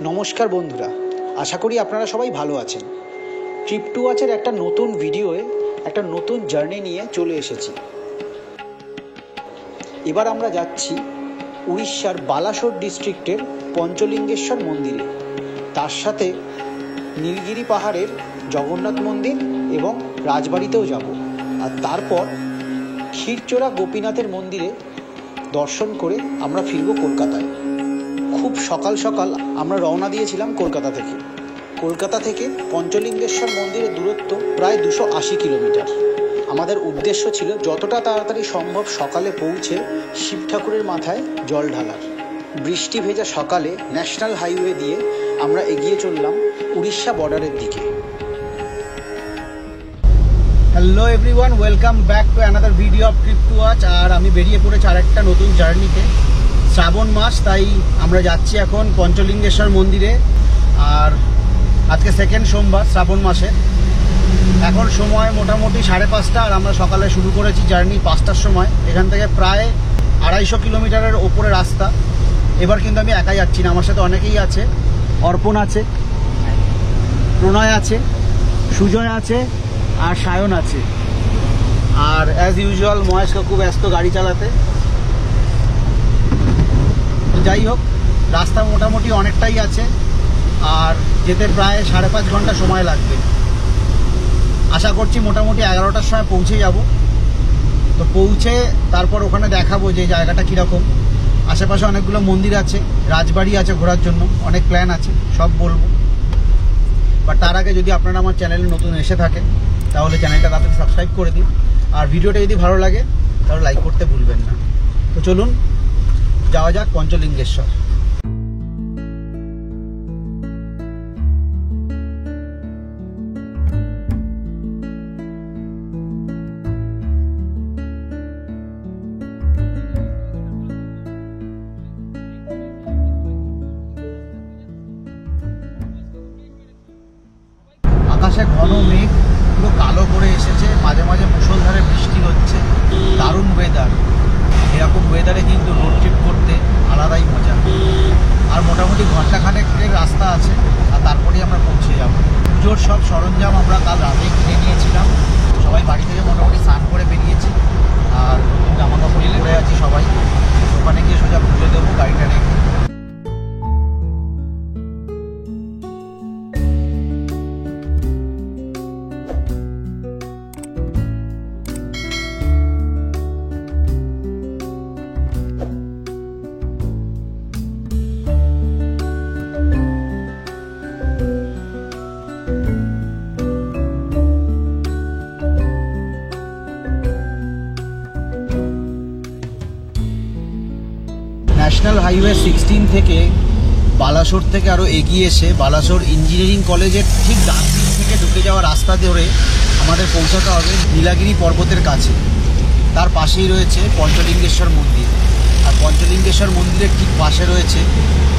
নমস্কার বন্ধুরা, আশা করি আপনারা সবাই ভালো আছেন। ট্রিপ টু ওয়াচের একটা নতুন ভিডিওয়ে একটা নতুন জার্নি নিয়ে চলে এসেছি। এবার আমরা যাচ্ছি উড়িষ্যার বালাসোর ডিস্ট্রিক্টের পঞ্চলিঙ্গেশ্বর মন্দিরে, তার সাথে নীলগিরি পাহাড়ের জগন্নাথ মন্দির এবং রাজবাড়িতেও যাব। আর তারপর ক্ষীরচোরা গোপীনাথের মন্দিরে দর্শন করে আমরা ফিরব কলকাতায়। খুব সকাল সকাল আমরা রওনা দিয়েছিলাম কলকাতা থেকে পঞ্চলিঙ্গেশ্বর মন্দিরের দূরত্ব প্রায় 280 কিলোমিটার। আমাদের উদ্দেশ্য ছিল যতটা তাড়াতাড়ি সম্ভব সকালে পৌঁছে শিব ঠাকুরের মাথায় জল ঢালার। বৃষ্টি ভেজা সকালে ন্যাশনাল হাইওয়ে দিয়ে আমরা এগিয়ে চললাম উড়িষ্যা বর্ডারের দিকে। Hello everyone, welcome back to another video of trip to watch. আর আমি বেরিয়ে পড়েছি আরেকটা নতুন জার্নিতে। শ্রাবণ মাস, তাই আমরা যাচ্ছি এখন পঞ্চলিঙ্গেশ্বর মন্দিরে। আর আজকে সেকেন্ড সোমবার শ্রাবণ মাসে। এখন সময় মোটামুটি 5:30, আর আমরা সকালে শুরু করেছি জার্নি 5টার সময়। এখান থেকে প্রায় 250 কিলোমিটারের ওপরে রাস্তা। এবার কিন্তু আমি একাই যাচ্ছি না, আমার সাথে অনেকেই আছে। অর্পণ আছে, প্রণয় আছে, সুজয় আছে, আর সায়ন আছে। আর অ্যাজ ইউজুয়াল মহেশ কাকু ব্যস্ত গাড়ি চালাতে। যাই হোক, রাস্তা মোটামুটি অনেকটাই আছে, আর যেতে প্রায় 5.5 ঘন্টা সময় লাগবে। আশা করছি মোটামুটি 11টার সময় পৌঁছে যাব। তো পৌঁছে তারপর ওখানে দেখাবো যে জায়গাটা কীরকম। আশেপাশে অনেকগুলো মন্দির আছে, রাজবাড়ি আছে, ঘোরার জন্য অনেক প্ল্যান আছে, সব বলবো। বাট তার আগে যদি আপনারা আমার চ্যানেলে নতুন এসে থাকেন তাহলে চ্যানেলটা তাড়াতাড়ি সাবস্ক্রাইব করে দিন। আর ভিডিওটা যদি ভালো লাগে তাহলে লাইক করতে ভুলবেন না। তো চলুন যাওয়া যাক পঞ্চলিঙ্গেশ্বর। আকাশে ঘন মেঘ পুরো কালো করে এসেছে, মাঝে মাঝে মুষলধারে বৃষ্টি হচ্ছে। দারুণ ওয়েদার। এরকম ওয়েদারে কিন্তু রোড ট্রিপ করতে আলাদাই মজা। আর মোটামুটি ঘন্টাখানেকের রাস্তা আছে, আর তারপরেই আমরা পৌঁছে যাব। পুজোর সব সরঞ্জাম আমরা কাল রাতেই কিনে নিয়েছিলাম। সবাই বাড়ি থেকে মোটামুটি স্নান করে বেরিয়েছি, আর জামা কাপড় পরে আছি সবাই। ওখানে গিয়ে সোজা পুজো দেবো গাড়িটা রেখে। ন্যাশনাল হাইওয়ে 16 থেকে বালাসোর থেকে আরও এগিয়ে এসে বালাসোর ইঞ্জিনিয়ারিং কলেজের ঠিক ডান দিক থেকে ঢুকে যাওয়া রাস্তা ধরে আমাদের পৌঁছাতে হবে নীলগিরি পর্বতের কাছে। তার পাশেই রয়েছে পঞ্চলিঙ্গেশ্বর মন্দির, আর পঞ্চলিঙ্গেশ্বর মন্দিরের ঠিক পাশে রয়েছে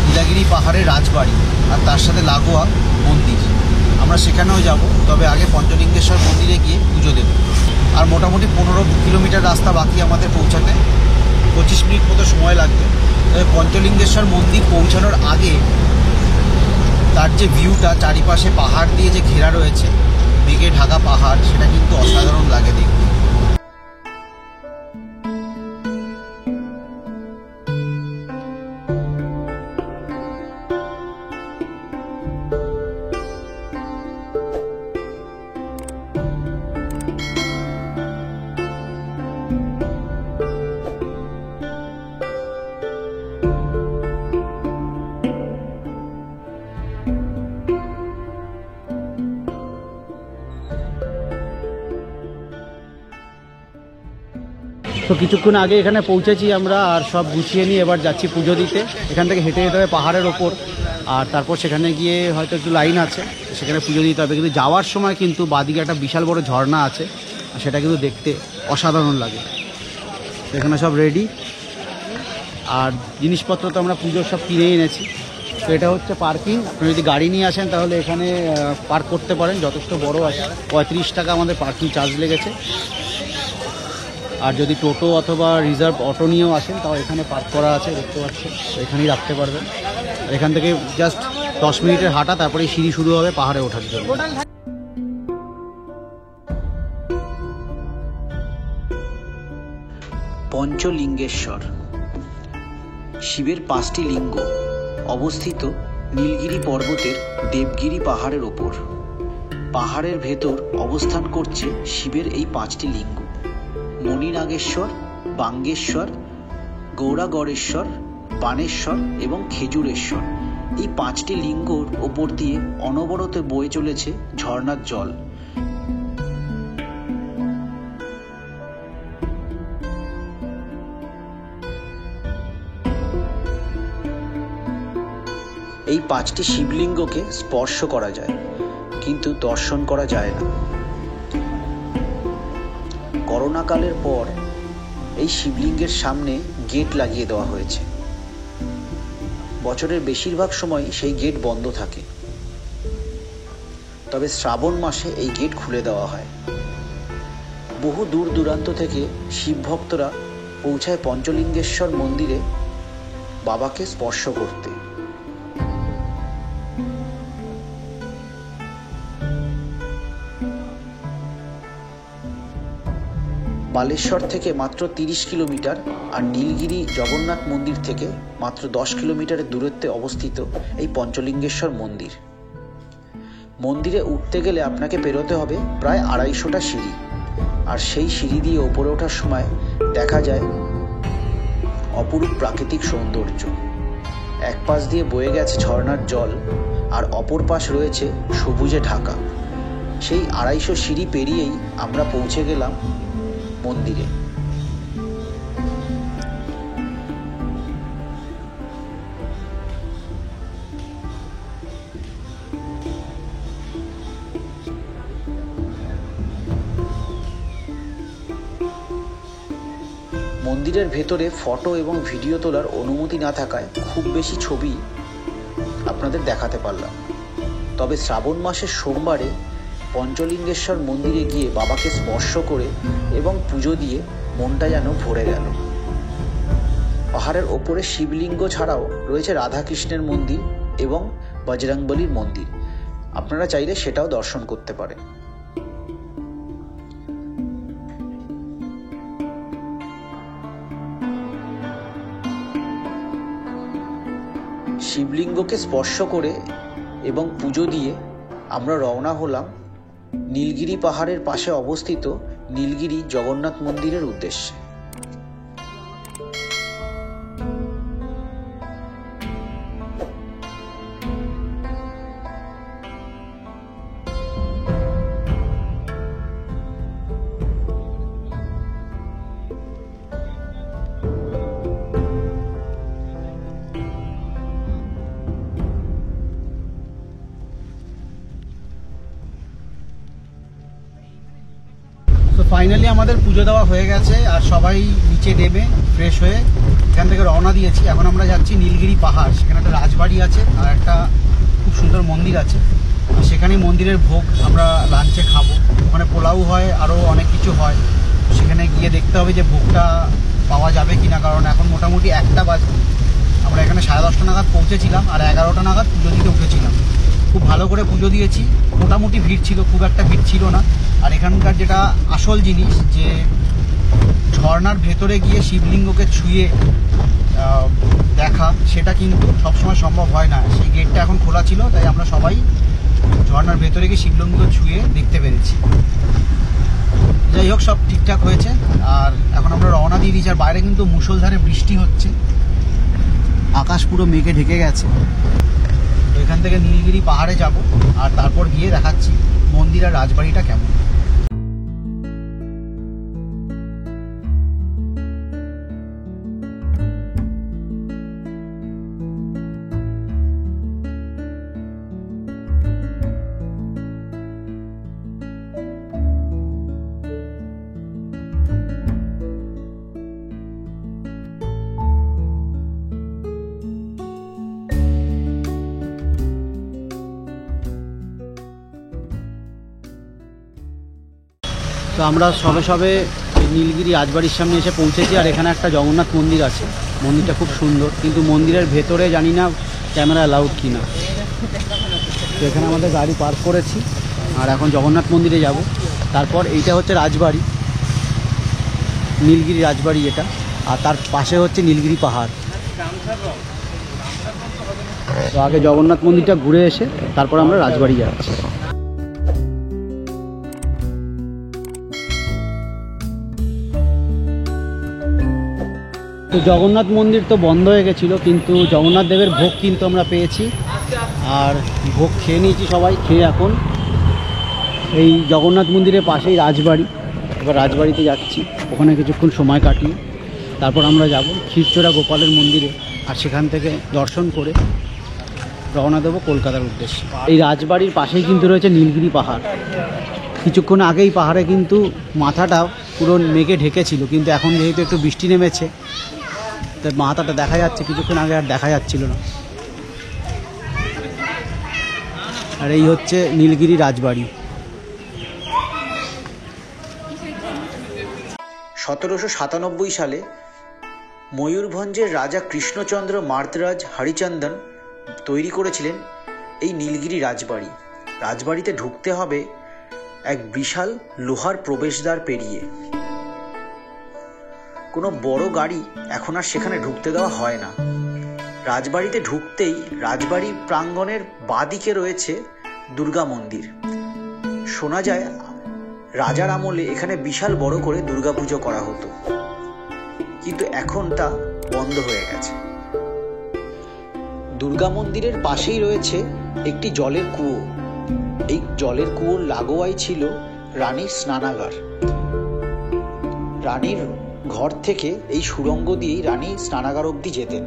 নীলগিরি পাহাড়ের রাজবাড়ি, আর তার সাথে লাগোয়া মন্দির। আমরা সেখানেও যাব, তবে আগে পঞ্চলিঙ্গেশ্বর মন্দিরে গিয়ে পুজো দেব। আর মোটামুটি 15 কিলোমিটার রাস্তা বাকি আমাদের পৌঁছাতে। 25 মিনিট মতো সময় লাগবে। তবে পঞ্চলিঙ্গেশ্বর মন্দির পৌঁছানোর আগে তার যে ভিউটা, চারিপাশে পাহাড় দিয়ে যে ঘেরা রয়েছে, মেঘে ঢাকা পাহাড়, সেটা কিন্তু অসাধারণ লাগে দেখতে। তো কিছুক্ষণ আগে এখানে পৌঁছেছি আমরা, আর সব গুছিয়ে নিয়ে এবার যাচ্ছি পুজো দিতে। এখান থেকে হেঁটে যেতে হবে পাহাড়ের ওপর, আর তারপর সেখানে গিয়ে হয়তো একটু লাইন আছে, সেখানে পুজো দিতে হবে। কিন্তু যাওয়ার সময় কিন্তু বাদিকে একটা বিশাল বড় ঝর্ণা আছে, আর সেটা কিন্তু দেখতে অসাধারণ লাগে। এখানে সব রেডি, আর জিনিসপত্র তো আমরা পুজোর সব কিনে এনেছি। তো এটা হচ্ছে পার্কিং। আপনি যদি গাড়ি নিয়ে আসেন তাহলে এখানে পার্ক করতে পারেন, যথেষ্ট বড় আছে। 35 টাকা আমাদের পার্কিং চার্জ লেগেছে। আর যদি টোটো অথবা রিজার্ভ অটো নিয়েও আসেন তাও এখানে পার্ক করা আছে, দেখতে পাচ্ছেন, এখানেই রাখতে পারবেন। এখান থেকে জাস্ট 10 মিনিটের হাঁটা, তারপরে সিঁড়ি শুরু হবে পাহাড়ে ওঠার জন্য। পঞ্চলিঙ্গেশ্বর, শিবের 5টি লিঙ্গ অবস্থিত নীলগিরি পর্বতের দেবগিরি পাহাড়ের ওপর। পাহাড়ের ভেতর অবস্থান করছে শিবের এই 5টি লিঙ্গ: মণিনাগেশ্বর, বাঙ্গেশ্বর, গৌরাগড়েশ্বর, বানেশ্বর এবং খেজুরেশ্বর। এই 5টি লিঙ্গর ওপর দিয়ে অনবরত বয়ে চলেছে ঝর্ণার জল। এই 5টি শিবলিঙ্গকে স্পর্শ করা যায়, কিন্তু দর্শন করা যায় না। করোনাকালের পর এই শিবলিঙ্গের সামনে গেট লাগিয়ে দেওয়া হয়েছে। বছরের বেশিরভাগ সময় সেই গেট বন্ধ থাকে, তবে শ্রাবণ মাসে এই গেট খুলে দেওয়া হয়। বহু দূর দূরান্ত থেকে শিব ভক্তরা পৌঁছায় পঞ্চলিঙ্গেশ্বর মন্দিরে বাবাকে স্পর্শ করতে। বালেশ্বর থেকে মাত্র 30 কিলোমিটার আর নীলগিরি জগন্নাথ মন্দির থেকে মাত্র 10 কিলোমিটারের দূরত্বে অবস্থিত এই পঞ্চলিঙ্গেশ্বর মন্দির। মন্দিরে উঠতে গেলে আপনাকে পেরোতে হবে প্রায় 250টা সিঁড়ি, আর সেই সিঁড়ি দিয়ে ওপরে ওঠার সময় দেখা যায় অপরূপ প্রাকৃতিক সৌন্দর্য। এক পাশ দিয়ে বয়ে গেছে ঝর্ণার জল, আর অপর পাশ রয়েছে সবুজে ঢাকা। সেই 250 সিঁড়ি পেরিয়েই আমরা পৌঁছে গেলাম মন্দিরে। মন্দিরের ভেতরে ফটো এবং ভিডিও তোলার অনুমতি না থাকায় খুব বেশি ছবি আপনাদের দেখাতে পারলাম। তবে শ্রাবণ মাসের সোমবারে পঞ্চলিঙ্গেশ্বর মন্দিরে গিয়ে বাবাকে স্পর্শ করে এবং পুজো দিয়ে মনটা যেন ভরে গেল। পাহাড়ের ওপরে শিবলিঙ্গ ছাড়াও রয়েছে রাধাকৃষ্ণের মন্দির এবং বজরংবলীর মন্দির। আপনারা চাইলে সেটাও দর্শন করতে পারেন। শিবলিঙ্গকে স্পর্শ করে এবং পুজো দিয়ে আমরা রওনা হলাম নীলগিরি পাহাড়ের পাশে অবস্থিত নীলগিরি জগন্নাথ মন্দিরের উদ্দেশ্যে। ফাইনালি আমাদের পুজো দেওয়া হয়ে গেছে, আর সবাই নিচে নেমে ফ্রেশ হয়ে এখান থেকে রওনা দিয়েছি। এখন আমরা যাচ্ছি নীলগিরি পাহাড়। সেখানে একটা রাজবাড়ি আছে আর একটা খুব সুন্দর মন্দির আছে। সেখানেই মন্দিরের ভোগ আমরা লাঞ্চে খাবো। ওখানে পোলাও হয়, আরও অনেক কিছু হয়। সেখানে গিয়ে দেখতে হবে যে ভোগটা পাওয়া যাবে কিনা, কারণ এখন মোটামুটি 1টা বাজে। আমরা এখানে 10:30 নাগাদ পৌঁছেছিলাম, আর 11টা নাগাদ পুজো দিতে উঠেছিলাম। খুব ভালো করে পুজো দিয়েছি, মোটামুটি ভিড় ছিল, খুব একটা ভিড় ছিল না। আর এখানকার যেটা আসল জিনিস, যে ঝর্ণার ভেতরে গিয়ে শিবলিঙ্গকে ছুঁয়ে দেখা, সেটা কিন্তু সবসময় সম্ভব হয় না। সেই গেটটা এখন খোলা ছিল, তাই আমরা সবাই ঝর্ণার ভেতরে গিয়ে শিবলিঙ্গ ছুঁয়ে দেখতে পেরেছি। যাই হোক, সব ঠিকঠাক হয়েছে। আর এখন আমরা রওনা দিয়ে দিয়েছি। আর বাইরে কিন্তু মুষলধারে বৃষ্টি হচ্ছে, আকাশ পুরো মেঘে ঢেকে গেছে। তো এখান থেকে নীলগিরি পাহাড়ে যাব, আর তারপর গিয়ে দেখাচ্ছি মন্দির আর রাজবাড়িটা কেমন। তো আমরা সবে নীলগিরি রাজবাড়ির সামনে এসে পৌঁছেছি। আর এখানে একটা জগন্নাথ মন্দির আছে, মন্দিরটা খুব সুন্দর, কিন্তু মন্দিরের ভেতরে জানি না ক্যামেরা অ্যালাউড কিনা। তো এখানে আমাদের গাড়ি পার্ক করেছি আর এখন জগন্নাথ মন্দিরে যাব। তারপর এইটা হচ্ছে রাজবাড়ি, নীলগিরি রাজবাড়ি এটা, আর তার পাশে হচ্ছে নীলগিরি পাহাড়। তো আগে জগন্নাথ মন্দিরটা ঘুরে এসে তারপর আমরা রাজবাড়ি যাচ্ছি। তো জগন্নাথ মন্দির তো বন্ধ হয়ে গেছিলো, কিন্তু জগন্নাথ দেবের ভোগ কিন্তু আমরা পেয়েছি আর ভোগ খেয়ে নিয়েছি সবাই। খেয়ে এখন এই জগন্নাথ মন্দিরের পাশেই রাজবাড়ি, এবার রাজবাড়িতে যাচ্ছি, ওখানে কিছুক্ষণ সময় কাটিয়ে তারপর আমরা যাব ক্ষীরচোরা গোপালের মন্দিরে, আর সেখান থেকে দর্শন করে রওনা দেবো কলকাতার উদ্দেশ্যে। এই রাজবাড়ির পাশেই কিন্তু রয়েছে নীলগিরি পাহাড়। কিছুক্ষণ আগেই পাহাড়ে কিন্তু মাথাটা পুরো মেঘে ঢেকেছিল, কিন্তু এখন যেহেতু একটু বৃষ্টি নেমেছে তাই মাথাটা দেখা যাচ্ছে, কিছুক্ষণ আগে আর দেখা যাচ্ছিল না। আর এই হচ্ছে নীলগিরি রাজবাড়ি। 1797 সালে ময়ূরভঞ্জের রাজা কৃষ্ণচন্দ্র মার্তরাজ হরিচন্দন তৈরি করেছিলেন এই নীলগিরি রাজবাড়ি। রাজবাড়িতে ঢুকতে হবে এক বিশাল লোহার প্রবেশদ্বার পেরিয়ে। কোনো বড় গাড়ি এখন আর সেখানে ঢুকতে দেওয়া হয় না। রাজবাড়িতে ঢুকতেই রাজবাড়ির প্রাঙ্গণের বাঁদিকে রয়েছে দুর্গা মন্দির। শোনা যায় রাজার আমলে এখানে বিশাল বড় করে দুর্গাপুজো করা হতো, কিন্তু এখন তা বন্ধ হয়ে গেছে। দুর্গা মন্দিরের পাশেই রয়েছে একটি জলের কুয়ো। এই জলের কুয়োর লাগোয়াই ছিল রানীর স্নানাগার। রানীর ঘর থেকে এই সুড়ঙ্গ দিয়েই রানী স্নানাগার অবধি যেতেন,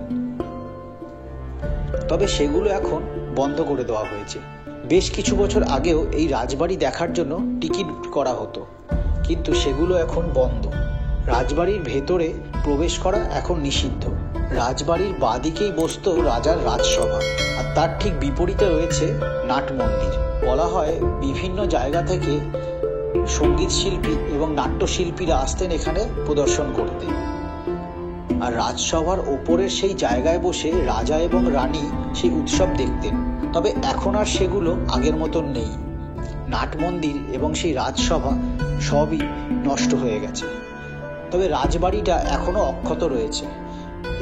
তবে সেগুলো এখন বন্ধ করে দেওয়া হয়েছে। বেশ কিছু বছর আগেও এই রাজবাড়ি দেখার জন্য টিকিট করা হতো, কিন্তু সেগুলো এখন বন্ধ। রাজবাড়ির ভেতরে প্রবেশ করা এখন নিষিদ্ধ। রাজবাড়ির বাঁদিকেই বসত রাজার রাজসভা, আর তার ঠিক বিপরীতে রয়েছে নাট মন্দির। বলা হয় বিভিন্ন জায়গা থেকে সঙ্গীত শিল্পী এবং নাট্যশিল্পীরা আসতেন এখানে প্রদর্শন করতে, আর রাজসভার ওপরের সেই জায়গায় বসে রাজা এবং রানী সেই উৎসব দেখতেন। তবে এখন আর সেগুলো আগের মতন নেই। নাট মন্দির এবং সেই রাজসভা সবই নষ্ট হয়ে গেছে, তবে রাজবাড়িটা এখনো অক্ষত রয়েছে।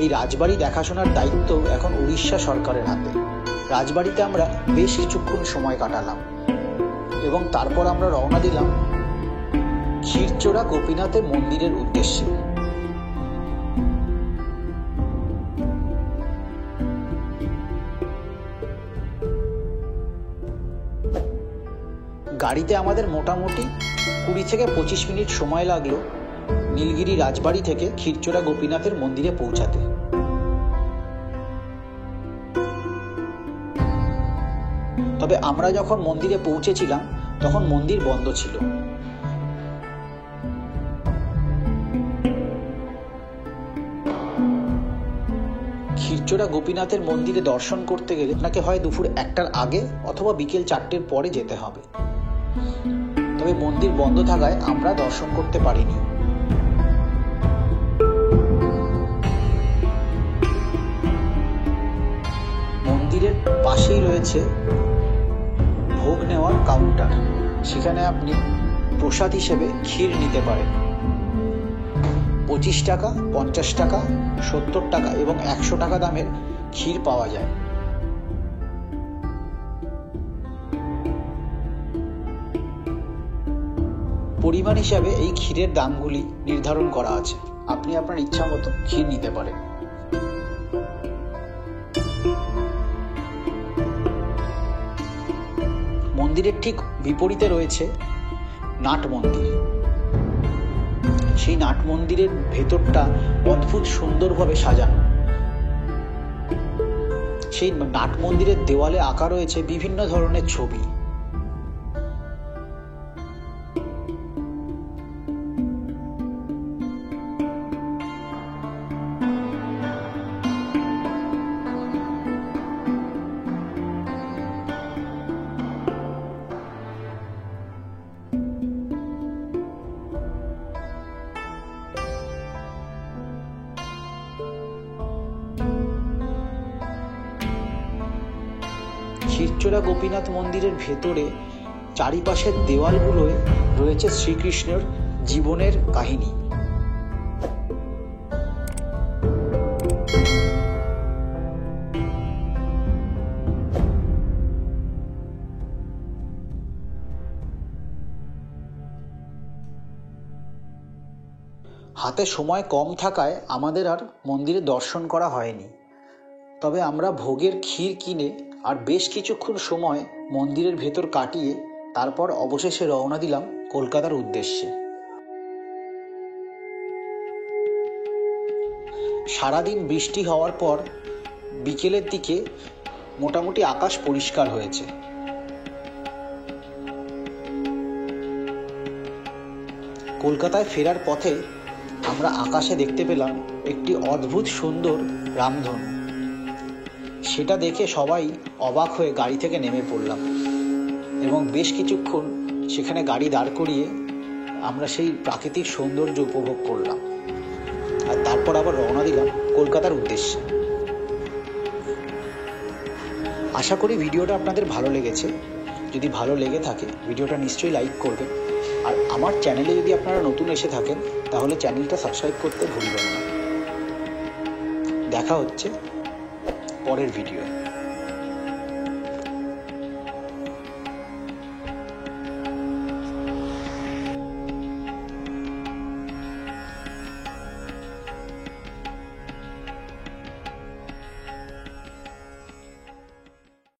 এই রাজবাড়ি দেখাশোনার দায়িত্ব এখন উড়িষ্যা সরকারের হাতে। রাজবাড়িতে আমরা বেশ কিছুক্ষণ সময় কাটালাম এবং তারপর আমরা রওনা দিলাম ক্ষীরচোরা গোপীনাথের মন্দিরের উদ্দেশ্যে। গাড়িতে আমাদের মোটামুটি 20 থেকে 25 মিনিট সময় লাগলো নীলগিরি রাজবাড়ি থেকে ক্ষীরচোরা গোপীনাথের মন্দিরে পৌঁছাতে। তবে আমরা যখন মন্দিরে পৌঁছেছিলাম তখন মন্দির বন্ধ ছিল। ক্ষীরচোরা গোপীনাথের মন্দিরে দর্শন করতে গেলে আপনাকে হয় দুপুর 1টার আগে অথবা বিকেল 4টের পরে যেতে হবে। তবে মন্দির বন্ধ থাকায় আমরা দর্শন করতে পারিনি। মন্দিরের পাশেই রয়েছে ভোগ নেওয়ার কাউন্টার, সেখানে আপনি প্রসাদ হিসেবে ক্ষীর নিতে পারেন। 25 টাকা, 50 টাকা, 70 টাকা এবং 100 টাকা দামের ক্ষীর পাওয়া যায়। পরিমাণ হিসাবে এই ক্ষীরের দামগুলি নির্ধারণ করা আছে, আপনি আপনার ইচ্ছা মতো ক্ষীর নিতে পারেন। মন্দিরের ঠিক বিপরীতে রয়েছে নাট মন্দির। সেই নাট মন্দিরের ভেতরটা অদ্ভুত সুন্দরভাবে সাজানো। সেই নাট মন্দিরের দেওয়ালে আঁকা রয়েছে বিভিন্ন ধরনের ছবি। ক্ষীরচোরা গোপীনাথ মন্দিরের ভেতরে চারিপাশের দেওয়ালগুলোয় রয়েছে শ্রীকৃষ্ণের জীবনের কাহিনী। হাতে সময় কম থাকায় আমাদের আর মন্দিরে দর্শন করা হয়নি, তবে আমরা ভোগের ক্ষীর কিনে আর বেশ কিছুক্ষণ সময় মন্দিরের ভেতর কাটিয়ে তারপর অবশেষে রওনা দিলাম কলকাতার উদ্দেশ্যে। সারাদিন বৃষ্টি হওয়ার পর বিকেলের দিকে মোটামুটি আকাশ পরিষ্কার হয়েছে। কলকাতায় ফেরার পথে আমরা আকাশে দেখতে পেলাম একটি অদ্ভুত সুন্দর রামধনু। সেটা দেখে সবাই অবাক হয়ে গাড়ি থেকে নেমে পড়লাম এবং বেশ কিছুক্ষণ সেখানে গাড়ি দাঁড় করিয়ে আমরা সেই প্রাকৃতিক সৌন্দর্য উপভোগ করলাম, আর তারপর আবার রওনা দিলাম কলকাতার উদ্দেশ্যে। আশা করি ভিডিওটা আপনাদের ভালো লেগেছে। যদি ভালো লেগে থাকে ভিডিওটা নিশ্চয়ই লাইক করবেন, আর আমার চ্যানেলে যদি আপনারা নতুন এসে থাকেন তাহলে চ্যানেলটা সাবস্ক্রাইব করতে ভুলবেন না। দেখা হচ্ছে পরের ভিডিও।